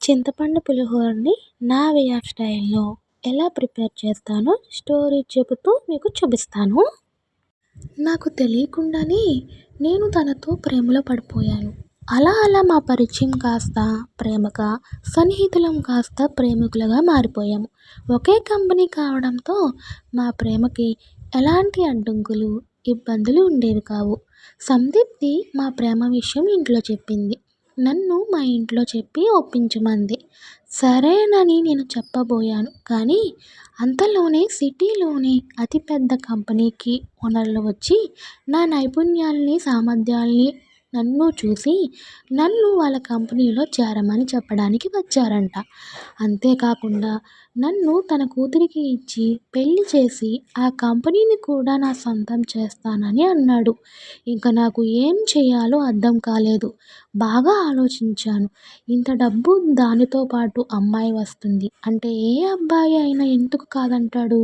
చింతపండు పులిహోరని నా way of స్టైల్‌లో ఎలా ప్రిపేర్ చేస్తానో స్టోరీ చెబుతూ మీకు చూపిస్తాను. నాకు తెలియకుండానే నేను తనతో ప్రేమలో పడిపోయాను. అలా అలా మా పరిచయం కాస్త ప్రేమగా, సన్నిహితులం కాస్త ప్రేమికులుగా మారిపోయాము. ఒకే కంపెనీ కావడంతో మా ప్రేమకి ఎలాంటి అడ్డంకులు, ఇబ్బందులు ఉండేవి కావు. సందీప్తి మా ప్రేమ విషయం ఇంట్లో చెప్పింది. నన్ను మా ఇంట్లో చెప్పి ఒప్పించమంది. సరేనని నేను చెప్పబోయాను. కానీ అంతలోనే సిటీలోనే అతిపెద్ద కంపెనీకి ఓనర్లు వచ్చి నా నైపుణ్యాల్ని, సామర్థ్యాల్ని నన్ను చూసి నన్ను వాళ్ళ కంపెనీలో చేరమని చెప్పడానికి వచ్చారంట. అంతేకాకుండా నన్ను తన కూతురికి ఇచ్చి పెళ్లి చేసి ఆ కంపెనీని కూడా నా సొంతం చేస్తానని అన్నాడు. ఇంక నాకు ఏం చేయాలో అర్థం కాలేదు. బాగా ఆలోచించాను. ఇంత డబ్బు, దానితో పాటు అమ్మాయి వస్తుంది అంటే ఏ అబ్బాయి అయినా ఎందుకు కాదంటాడు?